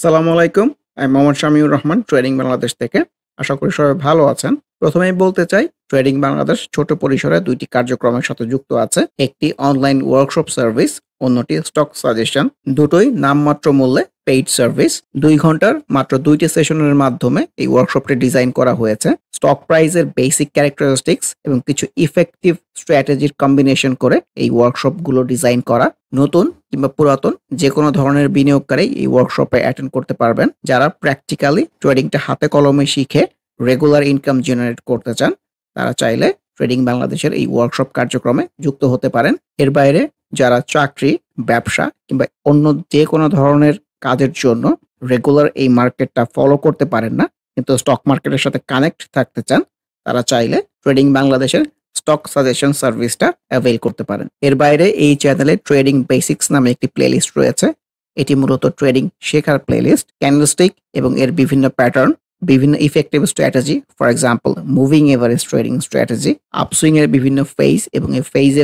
আসসালামু আলাইকুম। আমি মোহাম্মদ শামিউর রহমান ট্রেডিং বাংলাদেশ থেকে। আশা করি সবাই ভালো আছেন। প্রথমেই বলতে চাই ট্রেডিং বাংলাদেশ ছোট পরিসরে ২ টি কার্যক্রমের সাথে যুক্ত আছে। একটি অনলাইন ওয়ার্কশপ সার্ভিস, অন্যটি স্টক সাজেশন। দুটোই নামমাত্র মূল্যে পেইড সার্ভিস। ২ ঘন্টার মাত্র ২ টি সেশনের মাধ্যমে এই ওয়ার্কশপটি ডিজাইন করা হয়েছে। স্টক প্রাইসের বেসিক ক্যারেক্টারিস্টিক্স এবং কিছু ইফেক্টিভ স্ট্র্যাটেজির কম্বিনেশন করে এই ওয়ার্কশপগুলো ডিজাইন করা। নতুন কিংবা পুরাতন যেকোনো ধরনের বিনিয়োগকারী এই ওয়ার্কশপে অ্যাটেন্ড করতে পারবেন। যারা প্র্যাকটিক্যালি ট্রেডিংটা হাতে কলমে শিখে রেগুলার ইনকাম জেনারেট করতে চান, তারা চাইলে ট্রেডিং বাংলাদেশের এই ওয়ার্কশপ কার্যক্রমে যুক্ত হতে পারেন। এর বাইরে যারা চাকরি, ব্যবসা কিংবা অন্য যেকোনো ধরনের কাজের জন্য রেগুলার এই মার্কেটটা ফলো করতে পারেন না, কিন্তু স্টক মার্কেটের সাথে কানেক্ট থাকতে চান, তারা চাইলে ট্রেডিং বাংলাদেশের স্টক সাজেশন সার্ভিসটা অ্যাভেইল করতে পারেন। এর বাইরে এই চ্যানেলে ট্রেডিং বেসিক্স নামে একটি প্লেলিস্ট রয়েছে। এটি মূলত ট্রেডিং শেখার প্লেলিস্ট। ক্যান্ডেলস্টিক এবং এর বিভিন্ন প্যাটার্ন, বিভিন্ন effective strategy, for example moving average trading strategy, upswing এর বিভিন্ন ফেজ এবং এই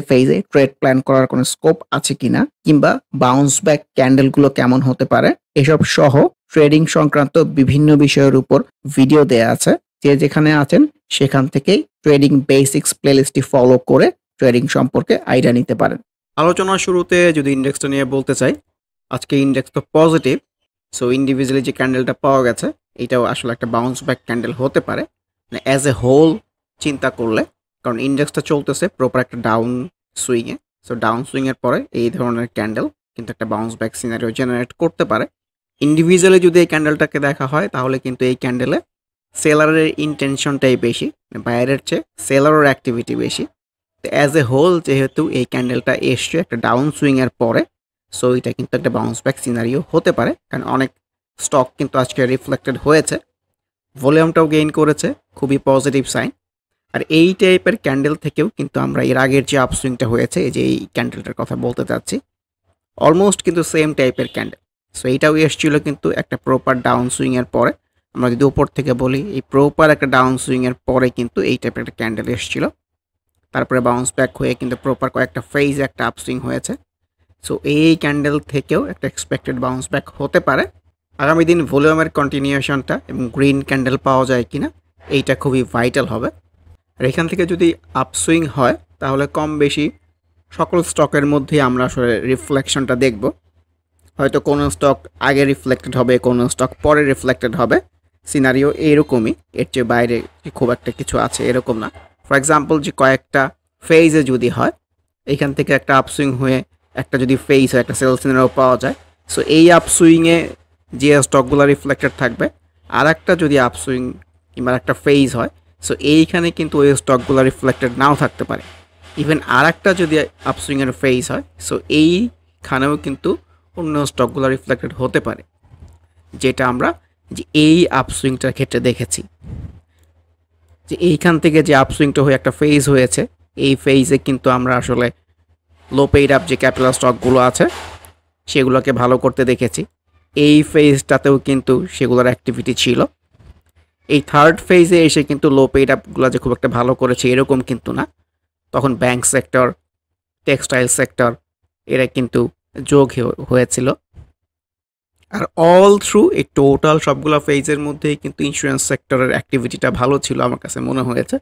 ফেজে ট্রেড প্ল্যান করার কোনো স্কোপ আছে কিনা, কিংবা বাউন্স ব্যাক ক্যান্ডেলগুলো কেমন হতে পারে, এসব সহ ট্রেডিং সংক্রান্ত বিভিন্ন বিষয়ের উপর ভিডিও দেয়া আছে। যে যেখানে আছেন সেখান থেকেই ট্রেডিং বেসিক্স প্লেলিস্টটি ফলো করে ট্রেডিং সম্পর্কে আইডিয়া নিতে পারেন। আলোচনার শুরুতে যদি ইন্ডেক্সটা নিয়ে বলতে চাই, আজকে ইন্ডেক্স তো পজিটিভ। সো ইন্ডিভিজুয়ালি যে ক্যান্ডেলটা পাওয়া গেছে এটাও আসলে একটা বাউন্স ব্যাক ক্যান্ডেল হতে পারে, মানে অ্যাজ এ হোল চিন্তা করলে। কারণ ইন্ডেক্সটা চলতেছে প্রপার একটা ডাউন সুইংয়ে। সো ডাউন সুইংয়ের পরে এই ধরনের ক্যান্ডেল কিন্তু একটা বাউন্স ব্যাক সিনারিও জেনারেট করতে পারে। ইন্ডিভিজুয়ালি যদি এই ক্যান্ডেলটাকে দেখা হয় তাহলে কিন্তু এই ক্যান্ডেলে সেলারের ইন্টেনশনটাই বেশি, বায়ারের চেয়ে সেলারের অ্যাক্টিভিটি বেশি। তো অ্যাজ এ হোল যেহেতু এই ক্যান্ডেলটা এসছে একটা ডাউন সুইংয়ের পরে, সো এটা কিন্তু একটা বাউন্স ব্যাক সিনারিও হতে পারে। কারণ অনেক স্টক কিন্তু আজকে রিফ্লেক্টেড হয়েছে, ভলিউমটাও গেইন করেছে, খুবই পজিটিভ সাইন। আর এই টাইপের ক্যান্ডেল থেকেও কিন্তু আমরা এর আগের যে আপসুইংটা হয়েছে, এই যে এই ক্যান্ডেলটার কথা বলতে চাচ্ছি, অলমোস্ট কিন্তু সেম টাইপের ক্যান্ডেল। সো এইটাও এসেছিল কিন্তু একটা প্রপার ডাউন সুইংয়ের পরে। আমরা যদি উপর থেকে বলি, এই প্রপার একটা ডাউন সুইংয়ের পরে কিন্তু এই টাইপের একটা ক্যান্ডেল এসেছিল। তারপরে বাউন্স ব্যাক হয়ে কিন্তু প্রপার কয়েকটা ফেজে একটা আপসুইং হয়েছে। সো এই ক্যান্ডেল থেকেও একটা এক্সপেক্টেড বাউন্স ব্যাক হতে পারে। আগামী দিন ভলিউমের কন্টিনিউশনটা এবং গ্রিন ক্যান্ডেল পাওয়া যায় কিনা এইটা খুবই ভাইটাল হবে। আর এখান থেকে যদি আপসুইং হয় তাহলে কম বেশি সকল স্টকের মধ্যেই আমরা আসলে রিফ্লেকশনটা দেখব। হয়তো কোনো স্টক আগে রিফ্লেক্টেড হবে, কোনো স্টক পরে রিফ্লেক্টেড হবে। সিনারিও এইরকমই, এর চেয়ে বাইরে খুব একটা কিছু আছে এরকম না। ফর এক্সাম্পল যে কয়েকটা ফেজে যদি হয়, এইখান থেকে একটা আপসুইং হয়ে একটা যদি ফেজ হয়, একটা সেল সিনারিও পাওয়া যায়, সো এই আপসুইংয়ে যে স্টকগুলো রিফ্লেক্টেড থাকবে, আর একটা যদি আপসুইং কিংবা একটা ফেজ হয়, সো এইখানে কিন্তু ওই স্টকগুলো রিফ্লেক্টেড নাও থাকতে পারে। ইভেন আর একটা যদি আপসুইংয়ের ফেজ হয়, সো এইখানেও কিন্তু অন্য স্টকগুলো রিফ্লেক্টেড হতে পারে, যেটা আমরা যে এই আপসুইংটার ক্ষেত্রে দেখেছি। যে এইখান থেকে যে আপসুইংটা হয়ে একটা ফেজ হয়েছে, এই ফেজে কিন্তু আমরা আসলে লো পেইড আপ যে ক্যাপিটাল স্টকগুলো আছে সেগুলোকে ভালো করতে দেখেছি। এই ফেজটাতেও কিন্তু সেগুলোর অ্যাক্টিভিটি ছিল। এই থার্ড ফেজে এসে কিন্তু লো পেইড আপগুলো যে খুব একটা ভালো করেছে এরকম কিন্তু না। তখন ব্যাংক সেক্টর, টেক্সটাইল সেক্টর এরা কিন্তু যোগ হয়েছিল। আর অল থ্রু এই টোটাল সবগুলো ফেজের মধ্যেই কিন্তু ইন্স্যুরেন্স সেক্টরের অ্যাক্টিভিটিটা ভালো ছিল আমার কাছে মনে হয়েছে।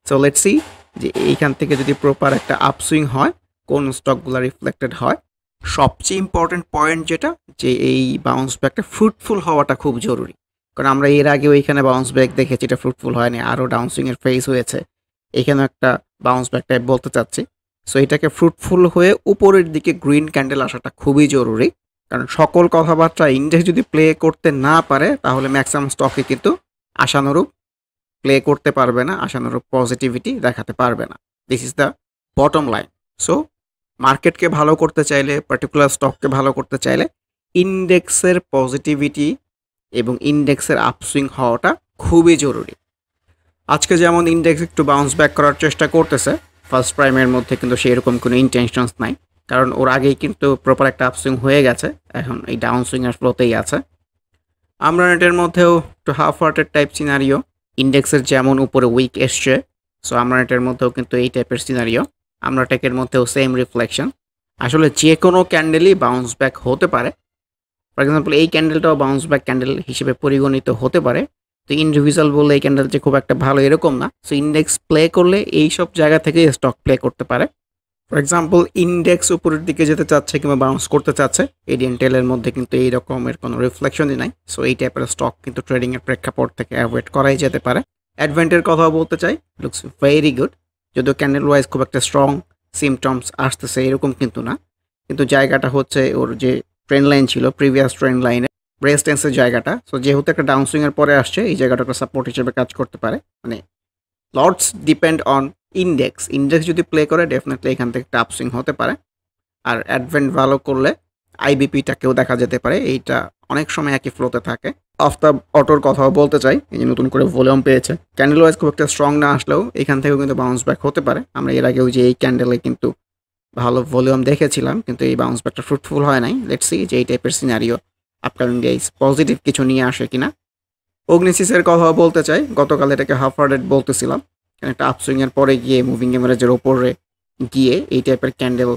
সো লেটস সি যে এইখান থেকে যদি প্রপার একটা আপসুইং হয়, কোন স্টকগুলো রিফ্লেক্টেড হয়। সবচেয়ে ইম্পর্টেন্ট পয়েন্ট যেটা, যে এই বাউন্স ব্যাকটা ফ্রুটফুল হওয়াটা খুব জরুরি। কারণ আমরা এর আগেও এইখানে বাউন্স ব্যাক দেখেছি, এটা ফ্রুটফুল হয়নি, আরও ডাউনসুইংয়ের ফেজ হয়েছে। এখানেও একটা বাউন্স ব্যাক টাইপ বলতে চাচ্ছি। সো এটাকে ফ্রুটফুল হয়ে উপরের দিকে গ্রিন ক্যান্ডেল আসাটা খুবই জরুরি। কারণ সকল কথাবার্তা ইন্ডেক্স যদি প্লে করতে না পারে তাহলে ম্যাক্সিমাম স্টকে কিন্তু আশানুরূপ প্লে করতে পারবে না, আশানুরূপ পজিটিভিটি দেখাতে পারবে না। This is the bottom line. So মার্কেটকে ভালো করতে চাইলে, পার্টিকুলার স্টককে ভালো করতে চাইলে ইন্ডেক্সের পজিটিভিটি এবং ইন্ডেক্সের আপসুইং হওয়াটা খুবই জরুরি। আজকে যেমন ইন্ডেক্স একটু বাউন্স ব্যাক করার চেষ্টা করতেছে, ফার্স্ট প্রাইমের মধ্যে কিন্তু সেরকম কোনো ইন্টেনশনস নাই। কারণ ওর আগেই কিন্তু প্রপার একটা আপসুইং হয়ে গেছে, এখন এই ডাউন সুইংয়ের ফ্লোতেই আছে। আমরা নেটের মধ্যেও একটু হাফ হার্টেড টাইপ সিনারিও, ইন্ডেক্সের যেমন উপরে উইক এসছে, সো আমরা নেটের মধ্যেও কিন্তু এই টাইপের সিনারিও, আমরা টেকের মধ্যেও সেম রিফ্লেকশন। আসলে যে কোনো ক্যান্ডেলই বাউন্স ব্যাক হতে পারে, ফর এক্সাম্পল এই ক্যান্ডেলটাও বাউন্স ব্যাক ক্যান্ডেল হিসেবে পরিগণিত হতে পারে। তো ইন্ডিভিজুয়াল বললে এই ক্যান্ডেল যে খুব একটা ভালো এরকম না। সো ইন্ডেক্স প্লে করলে এইসব জায়গা থেকে স্টক প্লে করতে পারে। ফর এক্সাম্পল ইন্ডেক্স উপরের দিকে যেতে চাচ্ছে কিংবা বাউন্স করতে চাচ্ছে, এডিএন টেলের মধ্যে কিন্তু এই রকমের কোনো রিফ্লেকশনই নাই। সো এই টাইপের স্টক কিন্তু ট্রেডিংয়ের প্রেক্ষাপট থেকে অ্যাভয়েড করাই যেতে পারে। অ্যাডভেন্টের কথা বলতে চাই, লুকস ভেরি গুড, যদিও ক্যান্ডেল ওয়াইজ খুব একটা স্ট্রং সিমটমস আসতেছে এরকম কিন্তু না, কিন্তু জায়গাটা হচ্ছে ওর যে ট্রেন্ড লাইন ছিল প্রিভিয়াস ট্রেন্ড লাইনে রেজিস্ট্যান্সের জায়গাটা। সো যেহেতু একটা ডাউন সুইংয়ের পরে আসছে, এই জায়গাটা একটা সাপোর্ট হিসেবে কাজ করতে পারে। মানে লটস ডিপেন্ড অন ইন্ডেক্স যদি প্লে করে ডেফিনেটলি এখান থেকে একটা আপসুইং হতে পারে। আর অ্যাডভেন্ট ভালো করলে আইবিপিটাকেও দেখা যেতে পারে, এইটা অনেক সময় একই ফ্লোতে থাকে। আফতাব অটোর কথাও বলতে চাই, এই যে নতুন করে ভলিউম পেয়েছে, ক্যান্ডেল ওয়াইজ খুব একটা স্ট্রং না আসলেও এখান থেকেও কিন্তু বাউন্স ব্যাক হতে পারে। আমরা এর আগেও যে এই ক্যান্ডেলে কিন্তু ভালো ভলিউম দেখেছিলাম, কিন্তু এই বাউন্স ব্যাকটা ফ্রুটফুল হয় নাই। লেটস সি যে এই টাইপের সিনারিও আপকামিং ডেজ পজিটিভ কিছু নিয়ে আসে কিনা। অগ্নিসিসের কথাও বলতে চাই, গতকাল এটাকে হাফ হার্ডেড বলতেছিলাম, একটা আপসুইংয়ের পরে গিয়ে মুভিং এভারেজের ওপরে গিয়ে এই টাইপের ক্যান্ডেল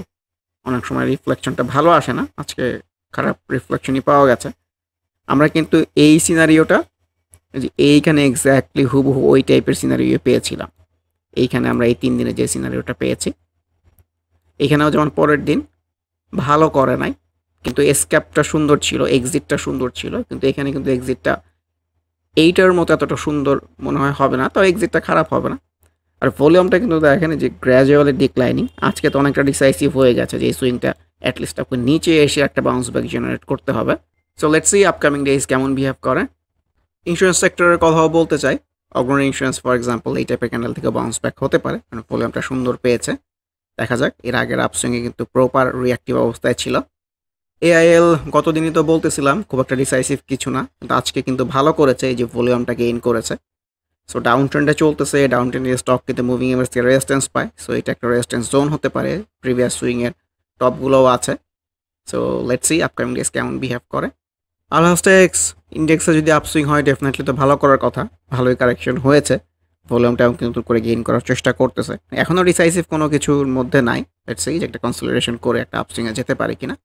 অনেক সময় রিফ্লেকশনটা ভালো আসে না, আজকে খারাপ রিফ্লেকশনই পাওয়া গেছে। আমরা কিন্তু এই সিনারিওটা এইখানে এক্স্যাক্টলি হুবহু ওই টাইপের সিনারিও পেয়েছিলাম। এইখানে আমরা এই 3 দিনে যে সিনারিওটা পেয়েছি, এখানেও যেমন পরের দিন ভালো করে নাই, কিন্তু এসক্যাপটা সুন্দর ছিল, এক্সিটটা সুন্দর ছিল, কিন্তু এখানে কিন্তু এক্সিটটা এইটার মতো এতটা সুন্দর মনে হয় হবে না, তো এক্সিটটা খারাপ হবে না। আর ভলিউমটা কিন্তু দেখেন যে গ্র্যাজুয়ালি ডিক্লাইনিং, আজকে তো অনেকটা ডিসাইসিভ হয়ে গেছে যে এই সুইংটা অ্যাটলিস্ট আপনাকে নিচে এসে একটা বাউন্স ব্যাক জেনারেট করতে হবে। So let's see upcoming days কেমন বিহেভ করে। ইন্স্যুরেন্স সেক্টরের কথাও বলতে চাই, অগ্রণী ইন্স্যুরেন্স ফর এক্সাম্পল এই টাইপের ক্যান্ডেল থেকে বাউন্স ব্যাক হতে পারে, মানে ভলিউমটা সুন্দর পেয়েছে। দেখা যাক, এর আগের আপসুইংয়ে কিন্তু প্রপার রিঅ্যাক্টিভ অবস্থায় ছিল। এআইএল গতদিনই তো বলতেছিলাম খুব একটা ডিসাইসিভ কিছু না, কিন্তু আজকে কিন্তু ভালো করেছে, এই যে ভলিউমটা গেইন করেছে। সো ডাউন ট্রেন্ডে চলতেছে, ডাউন ট্রেন্ডের স্টক কিন্তু মুভিং এভারেজ থেকে রেজিস্ট্যান্স পায়। সো এটা একটা রেজিস্ট্যান্স জোন হতে পারে, প্রিভিয়াস সুইংয়ের টপগুলোও আছে। So let's see upcoming days কেমন বিহেভ করে। আলহাস্টেক্স ইন্ডেক্সে যদি আপসুইং হয় ডেফিনেটলি তো ভালো করার কথা, ভালোই কারেকশন হয়েছে, ভলিউমটাও কিন্তু করে গেইন করার চেষ্টা করতেছে। এখনও ডিসাইসিভ কোনো কিছুর মধ্যে নাই, লেটস সি যে একটা কনসলিডেশন করে একটা আপসুইংয়ে যেতে পারে কিনা।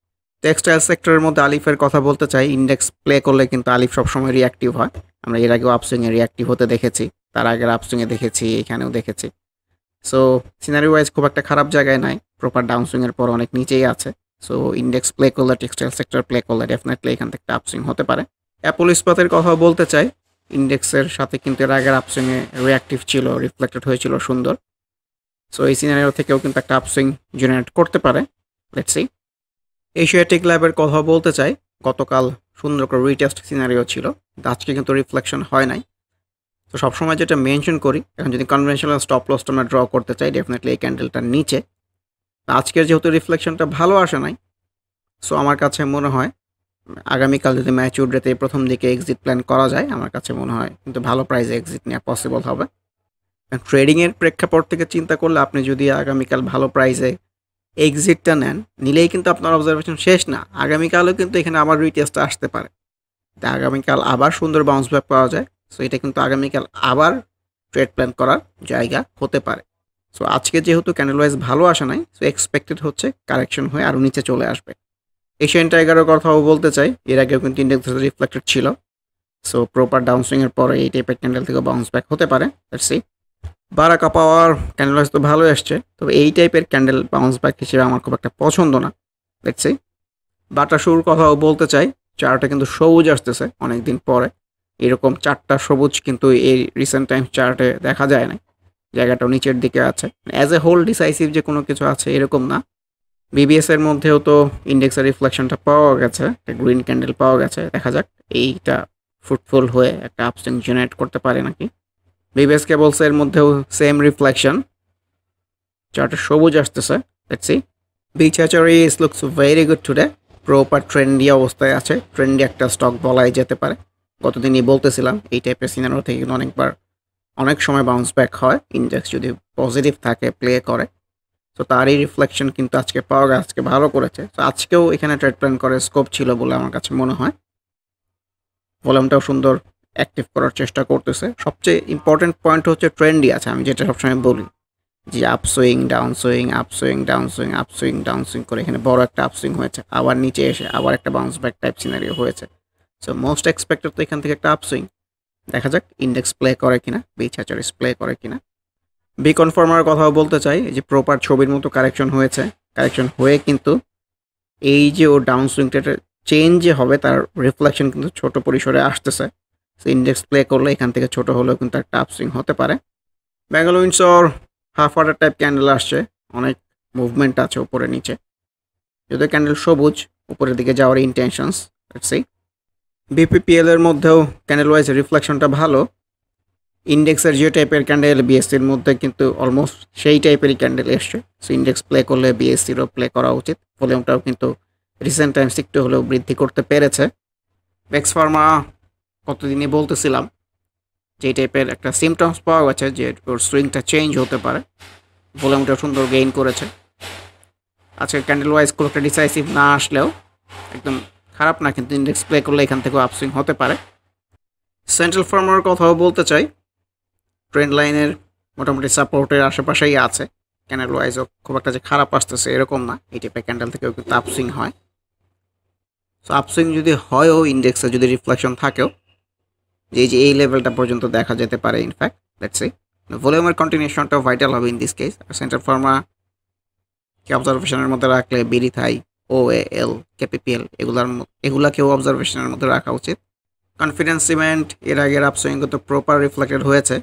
টেক্সটাইল সেক্টরের মধ্যে আলিফের কথা বলতে চাই, ইন্ডেক্স প্লে করলে কিন্তু আলিফ সবসময় রিঅ্যাক্টিভ হয়। আমরা এর আগেও আপসুইংয়ে রিঅ্যাক্টিভ হতে দেখেছি, তার আগের আপসুইংয়ে দেখেছি, এখানেও দেখেছি। সো সিনারি ওয়াইজ খুব একটা খারাপ জায়গায় নাই, প্রপার ডাউন সুইংয়ের পর অনেক নিচেই আছে। সো ইন্ডেক্স প্লে করলে, টেক্সটাইল সেক্টর প্লে করলে ডেফিনেটলি এখান থেকে একটা আপসুইং হতে পারে। অ্যাপল ইস্পাতের কথা বলতে চাই, ইন্ডেক্সের সাথে কিন্তু এর আগের আপসুইংয়ে রিঅ্যাক্টিভ ছিল, রিফ্লেক্টেড হয়েছিল সুন্দর। সো এই সিনারিও থেকেও কিন্তু একটা আপসুইং জেনারেট করতে পারে, লেটস সি। এশিয়াটিক ল্যাবের কথা বলতে চাই, গতকাল সুন্দর করে রিটেস্ট সিনারিও ছিল, আজকে কিন্তু রিফ্লেকশন হয় নাই। তো সবসময় যেটা মেনশন করি, এখন যদি কনভেনশনাল স্টপ লসটা আমরা ড্র করতে চাই ডেফিনেটলি এই ক্যান্ডেলটার নিচে। আজকের যেহেতু রিফ্লেকশনটা ভালো আসে নাই, সো আমার কাছে মনে হয় আগামীকাল যদি ম্যাচিউর ডেতে প্রথম দিকে এক্সিট প্ল্যান করা যায়, আমার কাছে মনে হয় কিন্তু ভালো প্রাইসে এক্সিট নেওয়া পসিবল হবে। ট্রেডিংয়ের প্রেক্ষাপট থেকে চিন্তা করলে আপনি যদি আগামীকাল ভালো প্রাইসে এক্সিটটা নেন, নিলেই কিন্তু আপনার অবজারভেশন শেষ না, আগামীকালও কিন্তু এখানে আবার রিটেস্টটা আসতে পারে, আগামীকাল আবার সুন্দর বাউন্স ব্যাক পাওয়া যায়। সো এটা কিন্তু আগামীকাল আবার ট্রেড প্ল্যান করার জায়গা হতে পারে। সো আজকে যেহেতু ক্যান্ডেল ওয়াইজ ভালো আসে নাই, সো এক্সপেক্টেড হচ্ছে কারেকশন হয়ে আরও নিচে চলে আসবে। এশিয়ান টাইগারের কথাও বলতে চাই, এর আগেও কিন্তু ইন্ডেক্স রিফ্লেক্টেড ছিল। সো প্রপার ডাউন সুইংয়ের পরে এই টাইপের ক্যান্ডেল থেকে বাউন্স ব্যাক হতে পারে, লেটস সি। বারাকা পাওয়ার ক্যান্ডেল ওয়াইজ তো ভালো এসছে, তবে এই টাইপের ক্যান্ডেল বাউন্স ব্যাক হিসেবে আমার খুব একটা পছন্দ না, লেটস সি। বাটা শুর কথাও বলতে চাই, চার্টে কিন্তু সবুজ আসতেছে অনেকদিন পরে, এরকম 4টা সবুজ কিন্তু এই রিসেন্ট টাইম চার্টে দেখা যায় না, জায়গাটাও নিচের দিকে আছে। অ্যাজ এ হোল ডিসাইসিভ যে কোনো কিছু আছে এরকম না। বিবিএস এর মধ্যেও তো ইন্ডেক্সের রিফ্লেকশনটা পাওয়া গেছে, একটা গ্রিন ক্যান্ডেল পাওয়া গেছে, দেখা যাক এইটা ফ্রুটফুল হয়ে একটা আপসুইং জেনারেট করতে পারে নাকি। বিবিএস কেবলস এর মধ্যেও সেম রিফ্লেকশন, চার্টে সবুজ আসতেছে, লেটস সি। বিচহাচারি looks very good today, proper trendy অবস্থায় আছে, ট্রেন্ডি একটা স্টক বলাই যেতে পারে। গতদিনই বলতেছিলাম এই টাইপের সিনারিও থেকে কিন্তু অনেক সময় বাউন্স ব্যাক হয় ইন্ডেক্স যদি পজিটিভ থাকে, প্লে করে। তো তারই রিফ্লেকশন কিন্তু আজকে পাওয়া গেছে, আজকে ভালো করেছে। তো আজকেও এখানে ট্রেড প্ল্যান করে স্কোপ ছিল বলে আমার কাছে মনে হয়। ভলিউমটাও সুন্দর অ্যাক্টিভ করার চেষ্টা করতেছে। সবচেয়ে ইম্পর্টেন্ট পয়েন্ট হচ্ছে ট্রেন্ডই আছে, আমি যেটা সবসময় বলি যে upswing down swing upswing down swing upswing down swing করে এখানে বড় একটা আপসুইং হয়েছে, আবার নিচে এসে আবার একটা বাউন্স ব্যাক টাইপ সিনারিও হয়েছে। সো মোস্ট এক্সপেক্টেড তো এখান থেকে একটা আপসুইং। দেখা যাক ইন্ডেক্স প্লে করে কিনা, বিছাচরিস প্লে করে কিনা। বি কনফার্মার কথাও বলতে চাই, যে প্রপার ছবির মতো কারেকশন হয়েছে, কারেকশন হয়ে কিন্তু এই যে ও ডাউন সুইংটা চেঞ্জ যে হবে তার রিফ্লেকশন কিন্তু ছোট পরিসরে আসতেছে। সো ইন্ডেক্স প্লে করলে এখান থেকে ছোট হলেও কিন্তু একটা আপসুইং হতে পারে। Bangalore Windsor half water type candle আসছে, অনেক মুভমেন্ট আছে উপরে নিচে, যদিও ক্যান্ডেল সবুজ, উপরের দিকে যাওয়ার ইন্টেনশনস। লেটস সি বিপিপিএল এর মধ্যেও ক্যান্ডেল ওয়াইজ রিফ্লেকশনটা ভালো। ইন্ডেক্সের যে টাইপের ক্যান্ডেল বিএসসির মধ্যে কিন্তু অলমোস্ট সেই টাইপেরই ক্যান্ডেল এসছে। সো ইন্ডেক্স প্লে করলে বিএসসিরও প্লে করা উচিত। ভলিউমটাও কিন্তু রিসেন্ট টাইমস একটু হলেও বৃদ্ধি করতে পেরেছে। বেক্স ফার্মা কতদিনই বলতেছিলাম যে টাইপের একটা সিমটমস পাওয়া গেছে যে ওর সুইংটা চেঞ্জ হতে পারে, ভলিউমটা সুন্দর গেইন করেছে। আজকে ক্যান্ডেল ওয়াইজ খুব একটা ডিসাইসিভ না আসলেও একদম খারাপ না, কিন্তু ইন্ডেক্স প্লে করলে এখান থেকেও আপসুইং হতে পারে। সেন্ট্রাল ফার্মার কথাও বলতে চাই, ট্রেন্ড লাইনের মোটামুটি সাপোর্টের আশেপাশেই আছে। ক্যান্ডেল ওয়াইজও খুব একটা যে খারাপ আসতেছে এরকম না, এই টাইপের ক্যান্ডেল থেকেও কিন্তু আপসুইং হয়। সো আপসুইং যদি হয়ও ইন্ডেক্সে যদি রিফ্লেকশন থাকেও যে এই লেভেলটা পর্যন্ত দেখা যেতে পারে। ইনফ্যাক্ট লেটস সি ভলিউমের কন্টিনিউশনটাও ভাইটাল হবে ইন দিস কেস। আর সেন্ট্রাল ফার্মা কে অবজারভেশনের মধ্যে রাখলে বিরিথাই, OAL, KPPL এগুলাকেও অবজারভেশনের মধ্যে রাখা উচিত। কনফিডেন্স সিমেন্ট এর আগের আপসুইং তো প্রপার রিফ্লেক্টেড হয়েছে,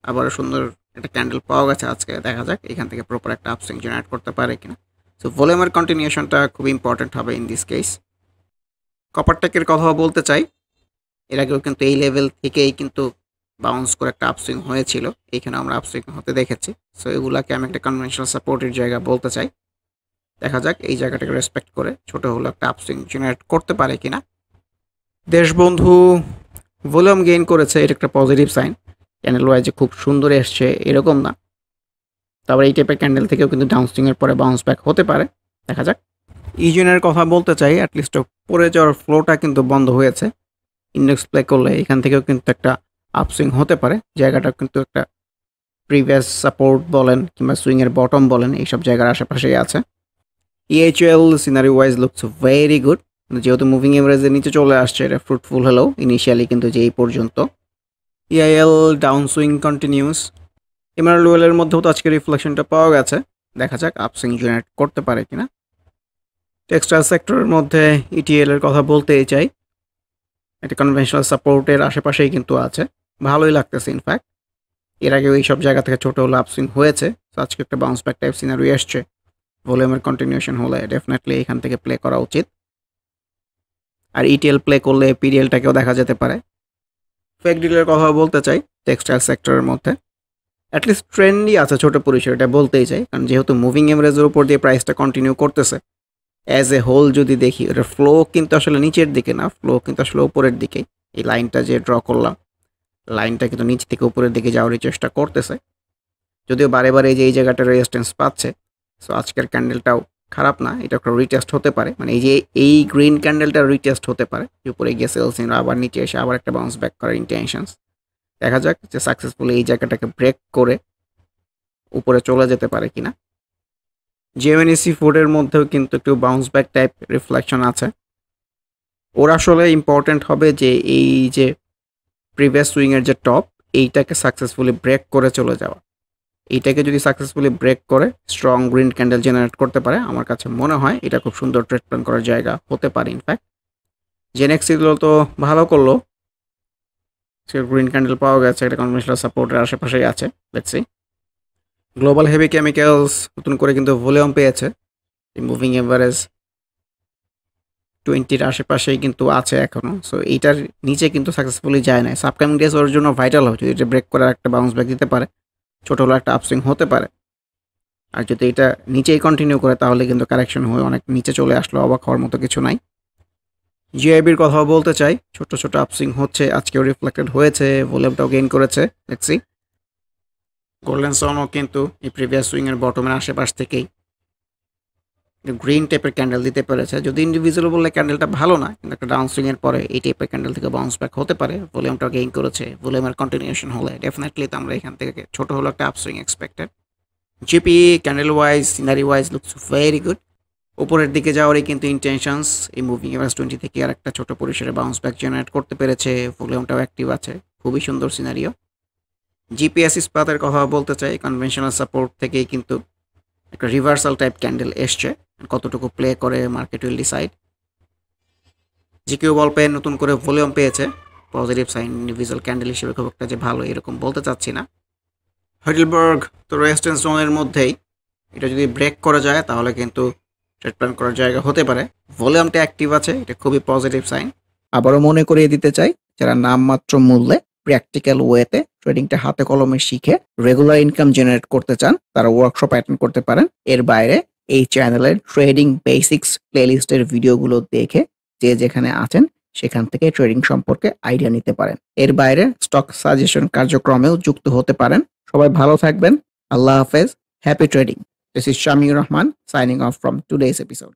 আবার সুন্দর একটা ক্যান্ডেল পাওয়া গেছে আজকে। দেখা যাক এখান থেকে প্রপার একটা আপসুইং জেনারেট করতে পারে কিনা। সো ভলিউমের কন্টিনিউশনটা খুব ইম্পর্টেন্ট হবে ইন দিস কেস। কপারটেকের কথাও বলতে চাই, এর আগেও কিন্তু এই লেভেল থেকেই কিন্তু বাউন্স করে একটা আপসুইং হয়েছিল, এইখানে আমরা আপসুইং হতে দেখেছি। সো এগুলাকে আমি একটা কনভেনশনাল সাপোর্টের জায়গা বলতে চাই। দেখা যাক এই জায়গাটাকে রেসপেক্ট করে ছোট হলো একটা আপসুইং জেনারেট করতে পারে কিনা। দেশবন্ধু ভলিউম গেইন করেছে, এটা একটা পজিটিভ সাইন। ক্যান্ডেল ওয়াইজে খুব সুন্দর এসছে এরকম না, তারপর এই টাইপের ক্যান্ডেল থেকেও কিন্তু ডাউনসুইংয়ের পরে বাউন্স ব্যাক হতে পারে। দেখা যাক। ইউজনের কথা বলতে চাই, অ্যাটলিস্ট পরে যাওয়ার ফ্লোটা কিন্তু বন্ধ হয়েছে। ইন্ডেক্স প্লে করলে এখান থেকেও কিন্তু একটা আপসুইং হতে পারে। জায়গাটা কিন্তু একটা প্রিভিয়াস সাপোর্ট বলেন কিংবা সুইংয়ের বটম বলেন, এইসব জায়গার আশেপাশেই আছে। EHL scenery wise looks very good, যেহেতু মুভিং এভারেজের নিচে চলে আসছে, এটা ফ্রুটফুল হলেও ইনিশিয়ালি কিন্তু যে এই পর্যন্ত। EIL down swing continues. Emerald ওয়েলের মধ্যেও তো আজকে রিফ্লেকশনটা পাওয়া গেছে, দেখা যাক আপসুইং জেনারেট করতে পারে কিনা। টেক্সটাইল সেক্টরের মধ্যে ETL এর কথা বলতেই চাই, একটা কনভেনশনাল সাপোর্টের আশেপাশেই কিন্তু আছে, ভালোই লাগতেছে। ইনফ্যাক্ট এর আগে ওই সব জায়গা থেকে ছোটো হলো আপসুইং হয়েছে, তো আজকে একটা বাউন্স ব্যাক টাইপ সিনারি আসছে। ভলিউমের কন্টিনিউশন হলে ডেফিনেটলি এখান থেকে প্লে করা উচিত। আর ETL প্লে করলে PDL-টাকেও দেখা যেতে পারে। ফেক ডিলের কথা বলতে চাই টেক্সটাইল সেক্টরের মধ্যে, অ্যাটলিস্ট ট্রেন্ডই আছে ছোট পরিসরে, এটা বলতেই চাই। কারণ যেহেতু মুভিং এভারেজের উপর দিয়ে প্রাইসটা কন্টিনিউ করতেছে, অ্যাজ এ হোল যদি দেখি ওটার ফ্লো কিন্তু আসলে নিচের দিকে না, ফ্লো কিন্তু আসলে উপরের দিকে। এই লাইনটা যে ড্র করলাম, লাইনটা কিন্তু নিচ থেকে উপরের দিকে যাওয়ারই চেষ্টা করতেছে, যদিও বারে বারে এই জায়গাটা রেজিস্ট্যান্স পাচ্ছে। সো আজকের ক্যান্ডেলটাও খারাপ না, এটা একটা রিটেস্ট হতে পারে, মানে এই গ্রিন ক্যান্ডেলটা রিটেস্ট হতে পারে। উপরে গিয়ে সেলস নিয়ে আবার নিচে এসে আবার একটা বাউন্স ব্যাক করার ইন্টেনশনস। দেখা যাক যে সাকসেসফুলি এই জায়গাটাকে ব্রেক করে উপরে চলে যেতে পারে কিনা। জেএমএনসি ফুডের মধ্যেও কিন্তু একটু বাউন্স ব্যাক টাইপ রিফ্লেকশন আছে। ওর আসলে ইম্পর্টেন্ট হবে যে এই যে প্রিভিয়াস সুইংয়ের যে টপ, এইটাকে সাকসেসফুলি ব্রেক করে চলে যাওয়া। এইটাকে যদি সাকসেসফুলি ব্রেক করে স্ট্রং গ্রিন ক্যান্ডেল জেনারেট করতে পারে, আমার কাছে মনে হয় এটা খুব সুন্দর ট্রেড প্ল্যান করার জায়গা হতে পারে। ইনফ্যাক্ট জেনেক্সিগুলো তো ভালো করলো, সে গ্রিন ক্যান্ডেল পাওয়া গেছে, এটা কনভেনশনাল সাপোর্টের আশেপাশেই আছে। Let's see global heavy chemicals নতুন করে কিন্তু ভলিউম পেয়েছে, মুভিং এভারেজ 20-র আশেপাশেই কিন্তু আছে এখনও। সো এইটার নিচে কিন্তু সাকসেসফুলি যায় না। আপকামিং ডেজ ওর জন্য ভাইটাল হয়, যদি এটা ব্রেক করে একটা বাউন্স ব্যাক দিতে পারে, ছোটো হলো একটা আপসুইং হতে পারে। আর যদি এটা নিচেই কন্টিনিউ করে তাহলে কিন্তু কারেকশন হয়ে অনেক নিচে চলে আসলো, অবাক হওয়ার মতো কিছু নাই। জিআইবির কথাও বলতে চাই, ছোট ছোট আপসুইং হচ্ছে, আজকেও রিফ্লেক্টেড হয়েছে, ভলিউমটাও গেইন করেছে। লেটস সি গোল্ডেন সনও কিন্তু এই প্রিভিয়াস সুইংয়ের বটমের আশেপাশ থেকেই গ্রিন টাইপের ক্যান্ডেল দিতে পেরেছে। যদি ইন্ডিভিজুয়াল বললে ক্যান্ডেলটা ভালো না, কিন্তু একটা ডাউন সুইংয়ের পরে এই টাইপের ক্যান্ডেল থেকে বাউন্স ব্যাক হতে পারে। ভলিউমটা গেইন করেছে, ভলিউমের কন্টিনিউশন হলে ডেফিনেটলি তো আমরা এখান থেকে ছোট হলো একটা upswing expected. GP candle wise scenery wise looks very good. উপরের দিকে যাওয়ারই কিন্তু ইন্টেনশনস। এই মুভিং এভারেজ 20 থেকে আর একটা ছোট পরিসরে বাউন্স ব্যাক জেনারেট করতে পেরেছে, ভলিউমটাও অ্যাক্টিভ আছে, খুবই সুন্দর সিনারিও। জিপিএস ইস্পাতের কথা বলতে চাই, কনভেনশনাল সাপোর্ট থেকেই কিন্তু একটা রিভার্সাল টাইপ ক্যান্ডেল এসছে, কতটুকু প্লে করে মার্কেট উইল ডিসাইড। জিকিউ বল পেয়ে নতুন করে ভলিউম পেয়েছে, পজিটিভ সাইন। ইন্ডিভিজুয়াল ক্যান্ডেল হিসেবে খুব একটা যে ভালো এরকম বলতে চাচ্ছি না। হাইডেলবার্গ তো রেজিস্ট্যান্স জোনের মধ্যেই, এটা যদি ব্রেক করা যায় তাহলে কিন্তু ট্রেড প্ল্যান করার জায়গা হতে পারে। ভলিউমটা অ্যাক্টিভ আছে, এটা খুবই পজিটিভ সাইন। আবারও মনে করিয়ে দিতে চাই, যারা নামমাত্র মূল্যে প্র্যাকটিক্যাল ওয়েতে ট্রেডিংটা হাতে কলমে শিখে রেগুলার ইনকাম জেনারেট করতে চান, তারা ওয়ার্কশপ অ্যাটেন্ড করতে পারেন। এর বাইরে এই চ্যানেলের ট্রেডিং বেসিক্স প্লেলিস্টের ভিডিওগুলো দেখে যে যেখানে আছেন সেখান থেকে ট্রেডিং সম্পর্কে আইডিয়া নিতে পারেন। এর বাইরে স্টক সাজেশন কার্যক্রমেও যুক্ত হতে পারেন। সবাই ভালো থাকবেন। আল্লাহ হাফেজ। Happy trading. This is Shamir Rahman signing off from today's episode.